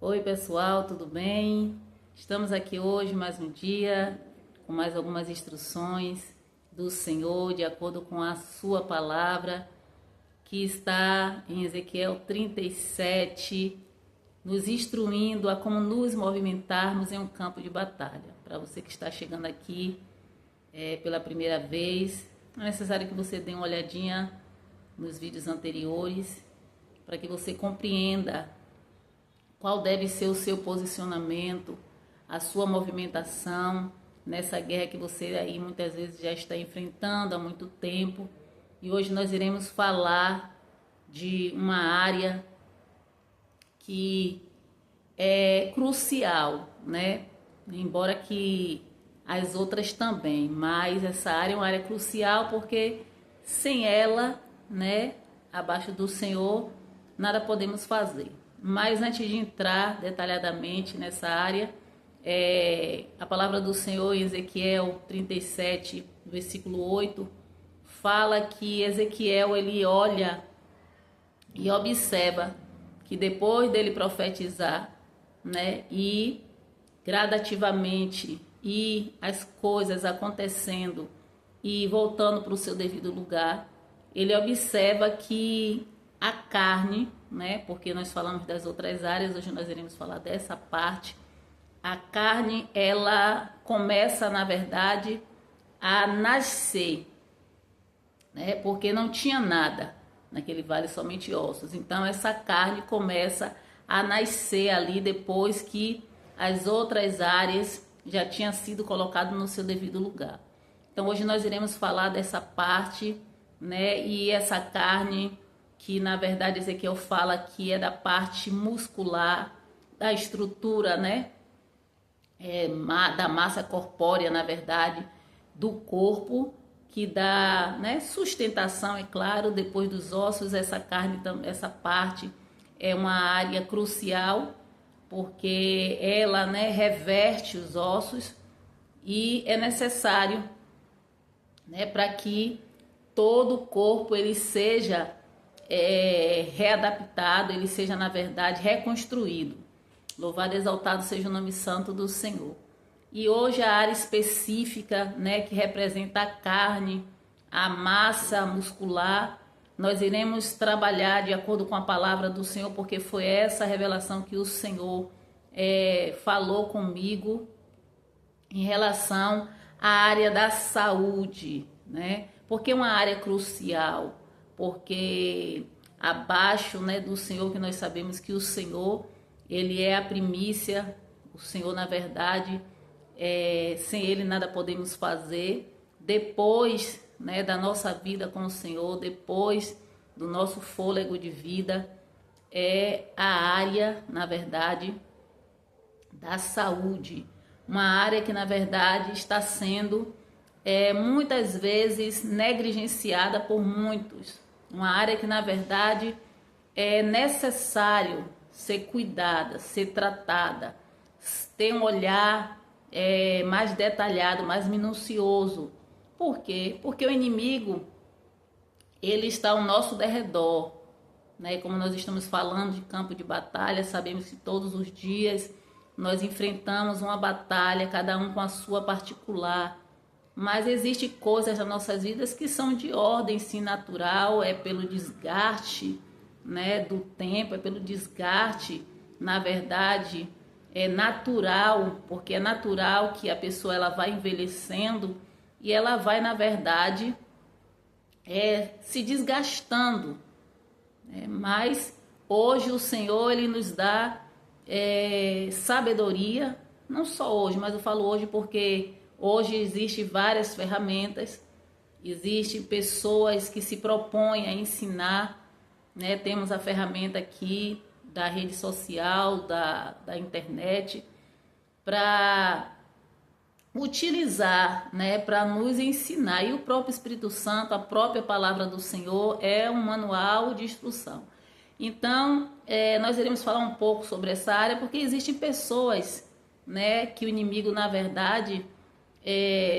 Oi pessoal, tudo bem? Estamos aqui hoje mais um dia com mais algumas instruções do Senhor de acordo com a sua palavra que está em Ezequiel 37, nos instruindo a como nos movimentarmos em um campo de batalha. Para você que está chegando aqui pela primeira vez, é necessário que você dê uma olhadinha nos vídeos anteriores para que você compreenda qual deve ser o seu posicionamento, a sua movimentação nessa guerra que você aí muitas vezes já está enfrentando há muito tempo. E hoje nós iremos falar de uma área que é crucial, né? Embora que as outras também, mas essa área é uma área crucial porque sem ela, né, abaixo do Senhor, nada podemos fazer. Mas antes de entrar detalhadamente nessa área, a palavra do Senhor em Ezequiel 37, versículo 8, fala que Ezequiel ele olha e observa que depois dele profetizar, né, e gradativamente e as coisas acontecendo e voltando para o seu devido lugar, ele observa que a carne, né, porque nós falamos das outras áreas, hoje nós iremos falar dessa parte. A carne, ela começa, na verdade, a nascer, né, porque não tinha nada naquele vale, somente ossos. Então, essa carne começa a nascer ali depois que as outras áreas já tinham sido colocadas no seu devido lugar. Então, hoje nós iremos falar dessa parte, né, e essa carne que na verdade Ezequiel fala que é da parte muscular, da estrutura, né, da massa corpórea, na verdade, do corpo, que dá, né, sustentação, é claro, depois dos ossos. Essa carne, essa parte é uma área crucial, porque ela, né, reverte os ossos e é necessário, né, para que todo o corpo ele seja readaptado, ele seja, na verdade, reconstruído. Louvado e exaltado seja o nome santo do Senhor. E hoje a área específica, né, que representa a carne, a massa muscular, nós iremos trabalhar de acordo com a palavra do Senhor, porque foi essa revelação que o Senhor falou comigo em relação à área da saúde, né? Porque é uma área crucial, porque abaixo, né, do Senhor, que nós sabemos que o Senhor, ele é a primícia, o Senhor, na verdade, sem ele nada podemos fazer. Depois, né, da nossa vida com o Senhor, depois do nosso fôlego de vida, é a área, na verdade, da saúde. Uma área que, na verdade, está sendo muitas vezes negligenciada por muitos. Uma área que, na verdade, é necessário ser cuidada, ser tratada, ter um olhar mais detalhado, mais minucioso. Por quê? Porque o inimigo, ele está ao nosso derredor, né? Como nós estamos falando de campo de batalha, sabemos que todos os dias nós enfrentamos uma batalha, cada um com a sua particular. Mas existem coisas nas nossas vidas que são de ordem, sim, natural, é pelo desgaste, né, do tempo, é pelo desgaste, na verdade, é natural, porque é natural que a pessoa ela vai envelhecendo e ela vai, na verdade, se desgastando. Mas hoje o Senhor, ele nos dá sabedoria, não só hoje, mas eu falo hoje porque hoje existem várias ferramentas, existem pessoas que se propõem a ensinar, né? Temos a ferramenta aqui da rede social, da internet, para utilizar, né? Para nos ensinar. E o próprio Espírito Santo, a própria palavra do Senhor é um manual de instrução. Então, nós iremos falar um pouco sobre essa área, porque existem pessoas, né, que o inimigo, na verdade,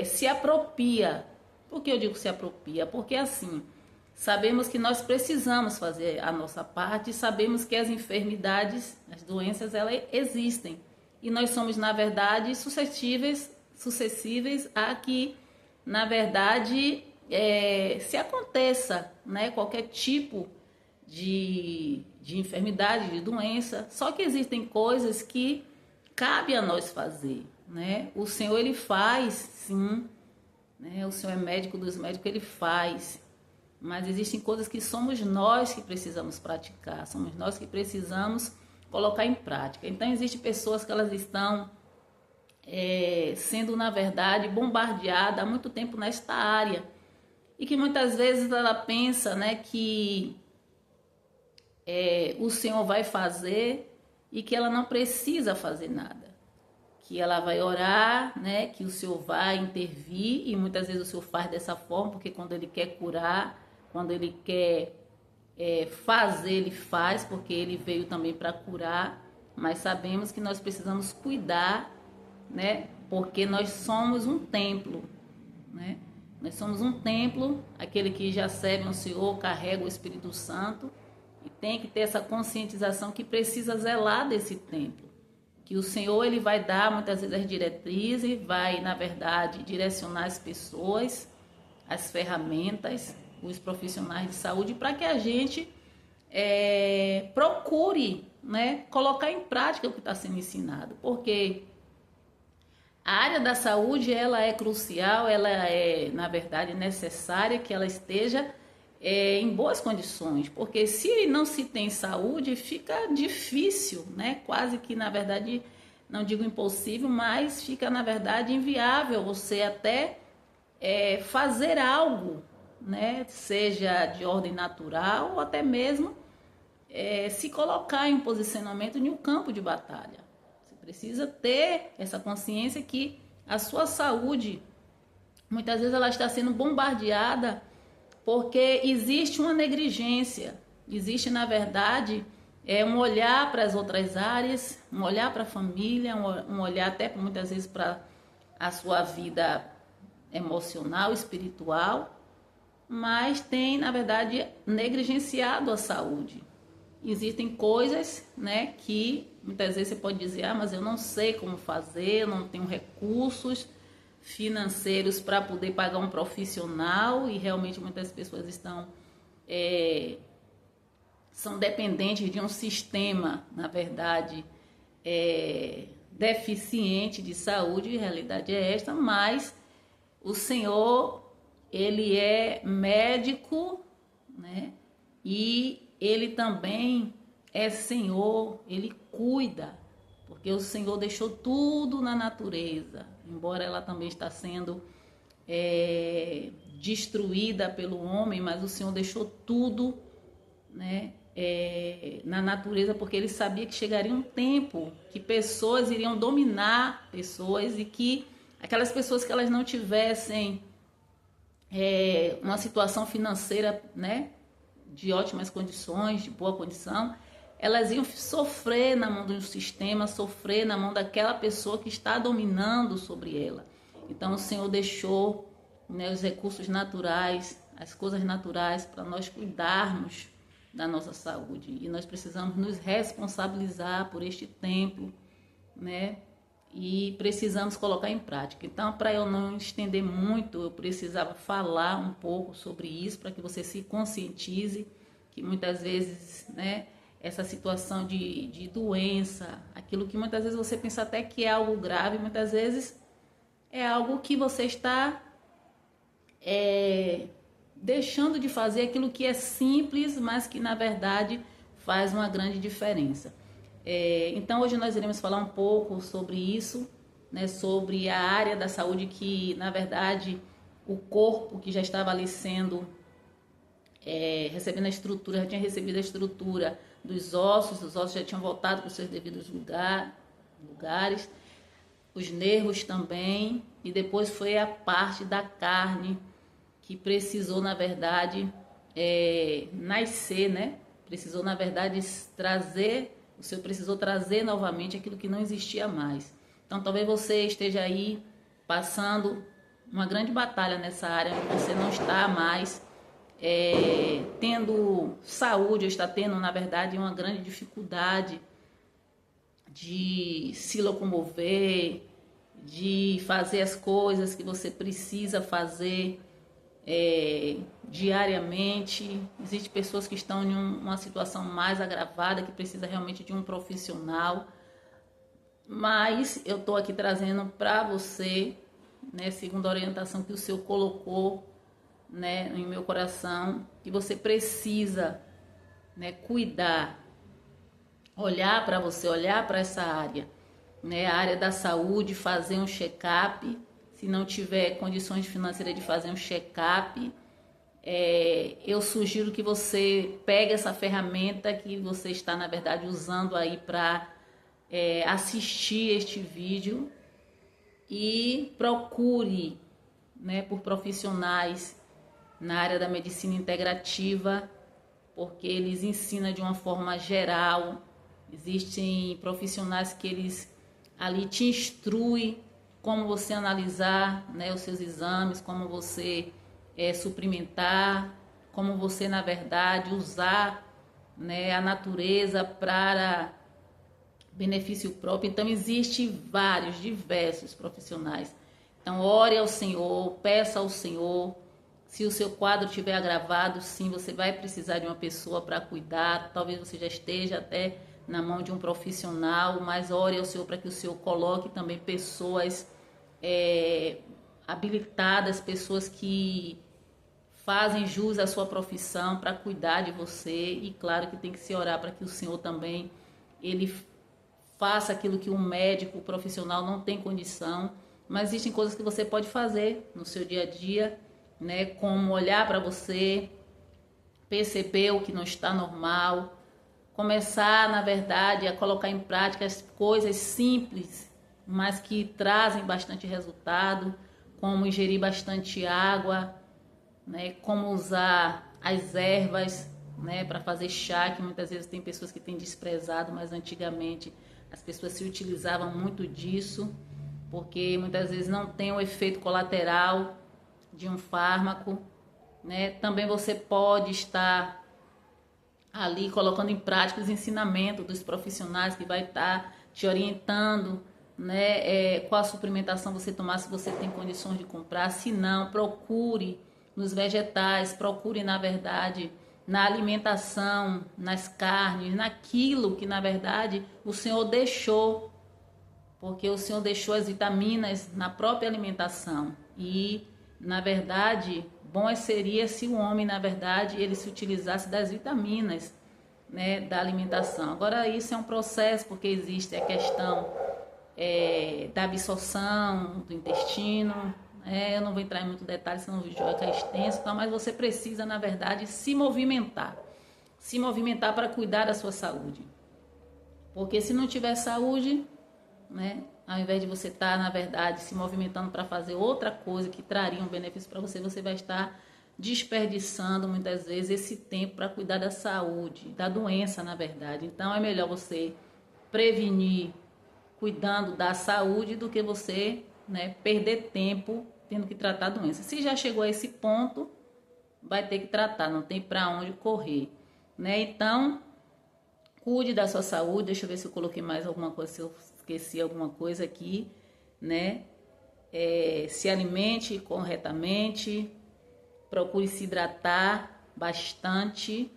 se apropria. Por que eu digo se apropria? Porque assim, sabemos que nós precisamos fazer a nossa parte, sabemos que as enfermidades, as doenças, elas existem. E nós somos, na verdade, suscetíveis a que, na verdade, se aconteça, né, qualquer tipo de enfermidade, de doença. Só que existem coisas que cabe a nós fazer, né? O Senhor, ele faz, sim, né? O Senhor é médico dos médicos, ele faz. Mas existem coisas que somos nós que precisamos praticar, somos nós que precisamos colocar em prática. Então, existem pessoas que elas estão sendo, na verdade, bombardeadas há muito tempo nesta área. E que muitas vezes ela pensa, né, que o Senhor vai fazer e que ela não precisa fazer nada. Que ela vai orar, né, que o Senhor vai intervir, e muitas vezes o Senhor faz dessa forma, porque quando Ele quer curar, quando Ele quer fazer, Ele faz, porque Ele veio também para curar, mas sabemos que nós precisamos cuidar, né, porque nós somos um templo, né? Nós somos um templo, aquele que já serve ao Senhor, carrega o Espírito Santo, e tem que ter essa conscientização que precisa zelar desse templo. Que o Senhor, ele vai dar muitas vezes as diretrizes, vai, na verdade, direcionar as pessoas, as ferramentas, os profissionais de saúde, para que a gente procure, né, colocar em prática o que está sendo ensinado. Porque a área da saúde, ela é crucial, ela é, na verdade, necessária que ela esteja em boas condições, porque se não se tem saúde, fica difícil, né? Quase que, na verdade, não digo impossível, mas fica, na verdade, inviável você até fazer algo, né? Seja de ordem natural ou até mesmo se colocar em um posicionamento em um campo de batalha. Você precisa ter essa consciência que a sua saúde, muitas vezes ela está sendo bombardeada porque existe uma negligência, existe, na verdade, um olhar para as outras áreas, um olhar para a família, um olhar até muitas vezes para a sua vida emocional, espiritual, mas tem, na verdade, negligenciado a saúde. Existem coisas, né, que muitas vezes você pode dizer, mas eu não sei como fazer, eu não tenho recursos financeiros para poder pagar um profissional, e realmente muitas pessoas são dependentes de um sistema, na verdade, deficiente de saúde. A realidade é esta, mas o Senhor, ele é médico, né? E ele também é Senhor, ele cuida, porque o Senhor deixou tudo na natureza, embora ela também está sendo destruída pelo homem, mas o Senhor deixou tudo, né, na natureza, porque ele sabia que chegaria um tempo que pessoas iriam dominar pessoas, e que aquelas pessoas que elas não tivessem uma situação financeira, né, de ótimas condições, de boa condição, elas iam sofrer na mão de um sistema, sofrer na mão daquela pessoa que está dominando sobre ela. Então o Senhor deixou, né, os recursos naturais, as coisas naturais, para nós cuidarmos da nossa saúde. E nós precisamos nos responsabilizar por este templo, né? E precisamos colocar em prática. Então, para eu não estender muito, eu precisava falar um pouco sobre isso, para que você se conscientize que muitas vezes, né, essa situação de doença, aquilo que muitas vezes você pensa até que é algo grave, muitas vezes é algo que você está deixando de fazer aquilo que é simples, mas que na verdade faz uma grande diferença. Então hoje nós iremos falar um pouco sobre isso, né, sobre a área da saúde, que na verdade o corpo que já estava ali sendo recebendo a estrutura, já tinha recebido a estrutura dos ossos, os ossos já tinham voltado para os seus devidos lugares, os nervos também, e depois foi a parte da carne que precisou, na verdade, nascer, né? Precisou, na verdade, o Senhor precisou trazer novamente aquilo que não existia mais. Então, talvez você esteja aí passando uma grande batalha nessa área, onde você não está mais tendo saúde, ou está tendo, na verdade, uma grande dificuldade de se locomover, de fazer as coisas que você precisa fazer diariamente. Existem pessoas que estão em uma situação mais agravada, que precisa realmente de um profissional. Mas eu estou aqui trazendo para você, né, segundo a orientação que o Senhor colocou, né, em meu coração, que você precisa, né, cuidar, olhar para você, olhar para essa área, né, a área da saúde, fazer um check-up. Se não tiver condições financeiras de fazer um check-up, eu sugiro que você pegue essa ferramenta que você está, na verdade, usando aí para assistir este vídeo e procure, né, por profissionais na área da medicina integrativa, porque eles ensinam de uma forma geral. Existem profissionais que eles ali te instruem como você analisar, né, os seus exames, como você suprimentar, como você, na verdade, usar, né, a natureza para benefício próprio. Então, existem vários, diversos profissionais. Então, ore ao Senhor, peça ao Senhor. Se o seu quadro estiver agravado, sim, você vai precisar de uma pessoa para cuidar. Talvez você já esteja até na mão de um profissional, mas ore ao Senhor para que o Senhor coloque também pessoas habilitadas, pessoas que fazem jus à sua profissão para cuidar de você. E claro que tem que se orar para que o Senhor também ele faça aquilo que um médico profissional não tem condição. Mas existem coisas que você pode fazer no seu dia a dia, né? Como olhar para você, perceber o que não está normal, começar, na verdade, a colocar em prática as coisas simples, mas que trazem bastante resultado, como ingerir bastante água, né? Como usar as ervas, né, para fazer chá, que muitas vezes tem pessoas que têm desprezado, mas antigamente as pessoas se utilizavam muito disso, porque muitas vezes não tem o efeito colateral de um fármaco, né? Também você pode estar ali colocando em prática os ensinamentos dos profissionais que vai estar te orientando, né? Qual a suplementação você tomar, se você tem condições de comprar. Se não, procure nos vegetais, procure, na verdade, na alimentação, nas carnes, naquilo que, na verdade, o Senhor deixou, porque o Senhor deixou as vitaminas na própria alimentação. E, na verdade, bom seria se o homem, na verdade, ele se utilizasse das vitaminas, né, da alimentação. Agora, isso é um processo, porque existe a questão da absorção do intestino. Eu não vou entrar em muito detalhe, senão o vídeo vai ficar extenso, tá? Mas você precisa, na verdade, se movimentar para cuidar da sua saúde. Porque se não tiver saúde, né, ao invés de você estar, na verdade, se movimentando para fazer outra coisa que traria um benefício para você, você vai estar desperdiçando muitas vezes esse tempo para cuidar da saúde, da doença, na verdade. Então é melhor você prevenir cuidando da saúde do que você, né, perder tempo tendo que tratar a doença. Se já chegou a esse ponto, vai ter que tratar, não tem para onde correr, né? Então, cuide da sua saúde. Deixa eu ver se eu coloquei mais alguma coisa, se eu esqueci alguma coisa aqui, né? Se alimente corretamente, procure se hidratar bastante,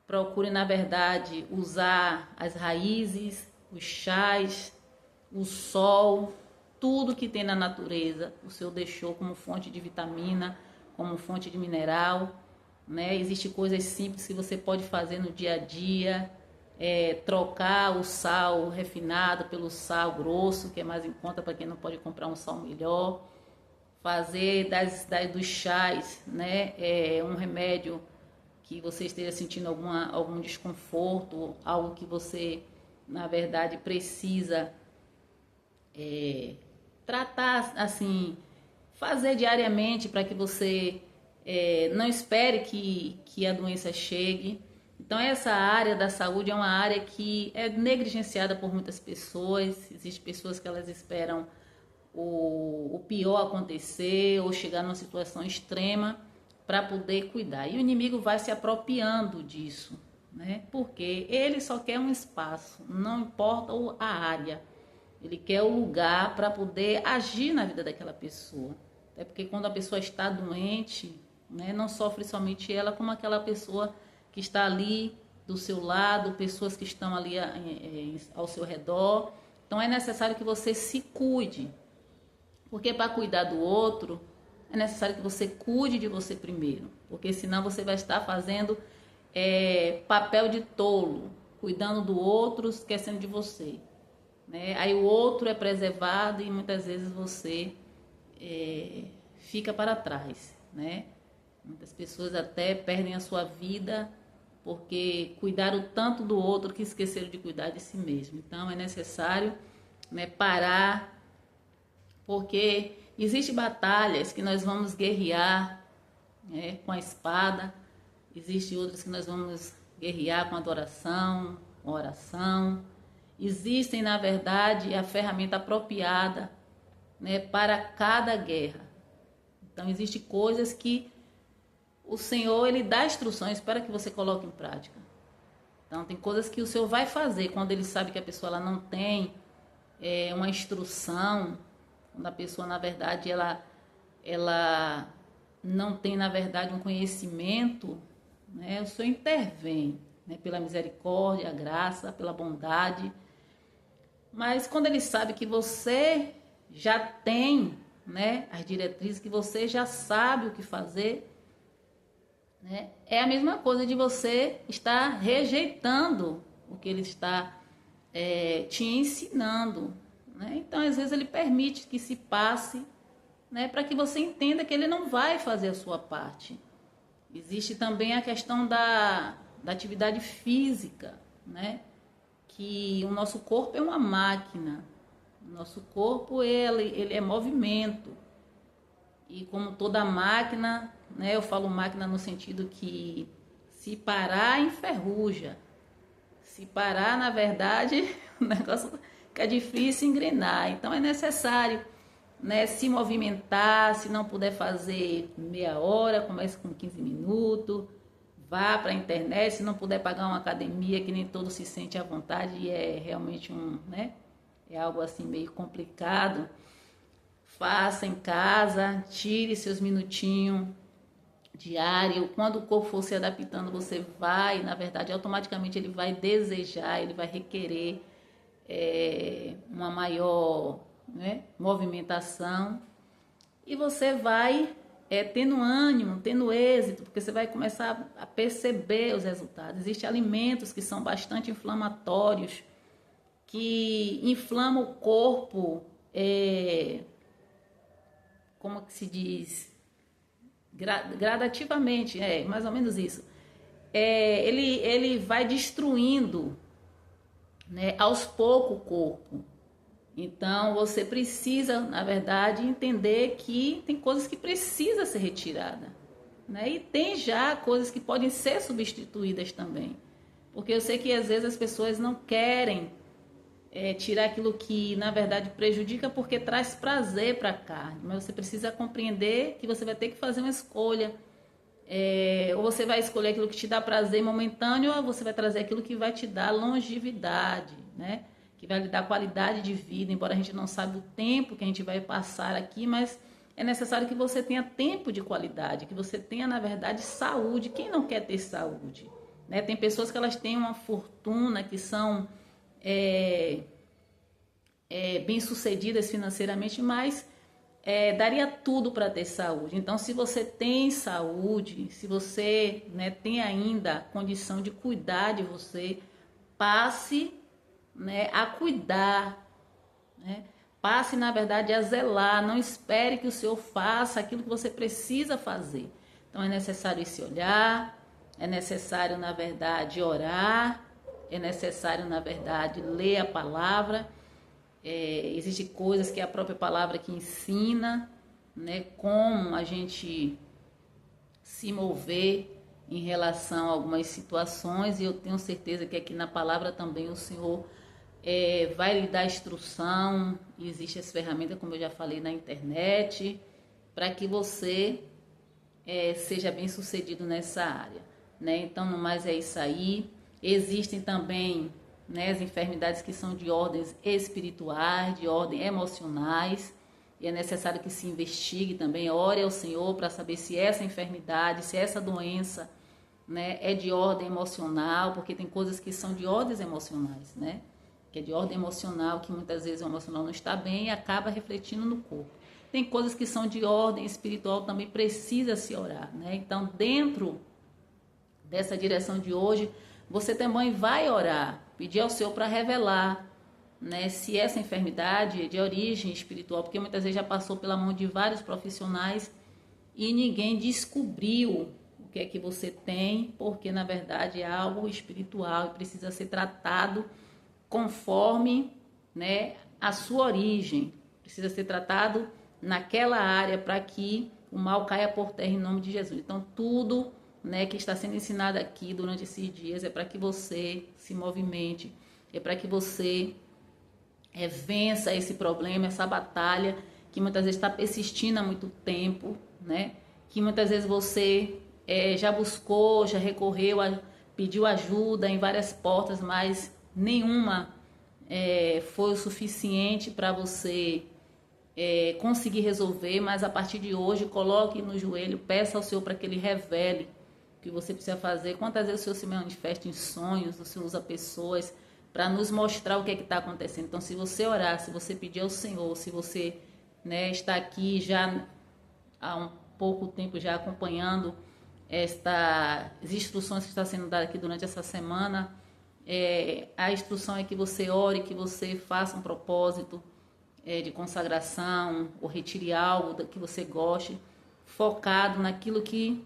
procure, na verdade, usar as raízes, os chás, o sol, tudo que tem na natureza, o Senhor deixou como fonte de vitamina, como fonte de mineral, né? Existem coisas simples que você pode fazer no dia a dia, trocar o sal refinado pelo sal grosso, que é mais em conta para quem não pode comprar um sal melhor, fazer dos chás, né, um remédio que você esteja sentindo algum desconforto, algo que você, na verdade, precisa tratar, assim, fazer diariamente para que você não espere que a doença chegue. Então, essa área da saúde é uma área que é negligenciada por muitas pessoas. Existem pessoas que elas esperam o pior acontecer ou chegar numa situação extrema para poder cuidar. E o inimigo vai se apropriando disso, né? Porque ele só quer um espaço, não importa a área. Ele quer o lugar para poder agir na vida daquela pessoa. Até porque quando a pessoa está doente, né, não sofre somente ela, como aquela pessoa que está ali do seu lado, pessoas que estão ali ao seu redor. Então é necessário que você se cuide. Porque para cuidar do outro, é necessário que você cuide de você primeiro. Porque senão você vai estar fazendo papel de tolo, cuidando do outro, esquecendo de você. Né? Aí o outro é preservado e muitas vezes você fica para trás, né? Muitas pessoas até perdem a sua vida porque cuidaram tanto do outro que esqueceram de cuidar de si mesmo. Então é necessário, né, parar, porque existem batalhas que nós vamos guerrear, né, com a espada, existem outras que nós vamos guerrear com adoração, com oração. Existem, na verdade, a ferramenta apropriada, né, para cada guerra. Então, existem coisas que o Senhor, Ele dá instruções para que você coloque em prática. Então, tem coisas que o Senhor vai fazer quando Ele sabe que a pessoa ela não tem uma instrução, quando a pessoa, na verdade, ela não tem, na verdade, um conhecimento, né, o Senhor intervém, né, pela misericórdia, a graça, pela bondade. Mas quando ele sabe que você já tem, né, as diretrizes, que você já sabe o que fazer, né, é a mesma coisa de você estar rejeitando o que ele está te ensinando. Né? Então, às vezes, ele permite que se passe, né, para que você entenda que ele não vai fazer a sua parte. Existe também a questão da atividade física, né? Que o nosso corpo é uma máquina, o nosso corpo ele é movimento, e como toda máquina, né, eu falo máquina no sentido que se parar enferruja, se parar, na verdade, o negócio fica difícil engrenar. Então é necessário, né, se movimentar. Se não puder fazer meia hora, comece com 15 minutos, vá para a internet. Se não puder pagar uma academia, que nem todo se sente à vontade, e é realmente né, é algo assim meio complicado, faça em casa, tire seus minutinhos diários. Quando o corpo for se adaptando, você vai, na verdade, automaticamente ele vai desejar, ele vai requerer uma maior, né, movimentação, e você vai tendo ânimo, tendo êxito, porque você vai começar a perceber os resultados. Existem alimentos que são bastante inflamatórios, que inflamam o corpo, como que se diz, gradativamente, mais ou menos isso. Ele vai destruindo, né, aos poucos o corpo. Então, você precisa, na verdade, entender que tem coisas que precisam ser retiradas, né? E tem já coisas que podem ser substituídas também. Porque eu sei que, às vezes, as pessoas não querem tirar aquilo que, na verdade, prejudica, porque traz prazer para a carne. Mas você precisa compreender que você vai ter que fazer uma escolha. Ou você vai escolher aquilo que te dá prazer momentâneo, ou você vai trazer aquilo que vai te dar longevidade, né? Que vai lhe dar qualidade de vida, embora a gente não saiba o tempo que a gente vai passar aqui, mas é necessário que você tenha tempo de qualidade, que você tenha, na verdade, saúde. Quem não quer ter saúde? Né? Tem pessoas que elas têm uma fortuna, que são bem-sucedidas financeiramente, mas daria tudo para ter saúde. Então, se você tem saúde, se você, né, tem ainda condição de cuidar de você, passe, né, a cuidar, né? Passe, na verdade, a zelar. Não espere que o Senhor faça aquilo que você precisa fazer. Então, é necessário esse olhar, é necessário, na verdade, orar, é necessário, na verdade, ler a palavra. Existem coisas que é a própria palavra que ensina, né, como a gente se mover em relação a algumas situações, e eu tenho certeza que aqui na palavra também o Senhor vai lhe dar instrução. Existem as ferramentas, como eu já falei, na internet, para que você seja bem sucedido nessa área, né? Então, no mais é isso aí. Existem também, né, as enfermidades que são de ordens espirituais, de ordem emocionais, e é necessário que se investigue também, ore ao Senhor para saber se essa enfermidade, se essa doença, né, é de ordem emocional, porque tem coisas que são de ordens emocionais, né? Que é de ordem emocional, que muitas vezes o emocional não está bem e acaba refletindo no corpo. Tem coisas que são de ordem espiritual, também precisa se orar, né? Então, dentro dessa direção de hoje, você também vai orar, pedir ao Senhor para revelar, né, se essa enfermidade é de origem espiritual, porque muitas vezes já passou pela mão de vários profissionais e ninguém descobriu o que é que você tem, porque na verdade é algo espiritual e precisa ser tratado conforme, né, a sua origem. Precisa ser tratado naquela área para que o mal caia por terra em nome de Jesus. Então tudo, né, que está sendo ensinado aqui durante esses dias é para que você se movimente, é para que você vença esse problema, essa batalha que muitas vezes está persistindo há muito tempo, né? Que muitas vezes você já buscou, já recorreu, pediu ajuda em várias portas, mas nenhuma foi o suficiente para você conseguir resolver. Mas a partir de hoje, coloque no joelho, peça ao Senhor para que Ele revele o que você precisa fazer. Quantas vezes o Senhor se manifesta em sonhos, o Senhor usa pessoas para nos mostrar o que está acontecendo. Então, se você orar, se você pedir ao Senhor, se você, né, está aqui já há um pouco tempo já acompanhando as instruções que estão sendo dadas aqui durante essa semana, a instrução é que você ore, que você faça um propósito de consagração, ou retire algo que você goste, focado naquilo que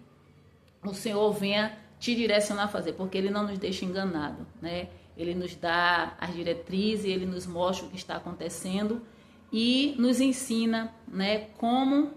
o Senhor venha te direcionar a fazer, porque Ele não nos deixa enganado, né? Ele nos dá as diretrizes, Ele nos mostra o que está acontecendo e nos ensina, né, como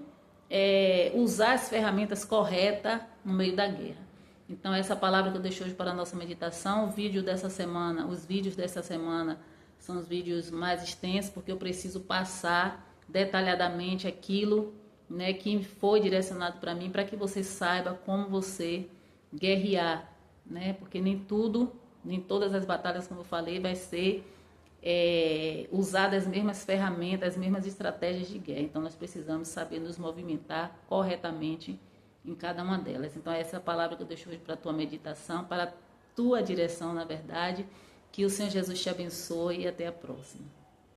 usar as ferramentas corretas no meio da guerra. Então, essa palavra que eu deixo hoje para a nossa meditação, os vídeos dessa semana são os vídeos mais extensos, porque eu preciso passar detalhadamente aquilo, né, que foi direcionado para mim, para que você saiba como você guerrear, né, porque nem todas as batalhas, como eu falei, vai ser usar as mesmas ferramentas, as mesmas estratégias de guerra. Então, nós precisamos saber nos movimentar corretamente em cada uma delas. Então, essa é a palavra que eu deixo hoje para a tua meditação, para a tua direção, na verdade. Que o Senhor Jesus te abençoe e até a próxima.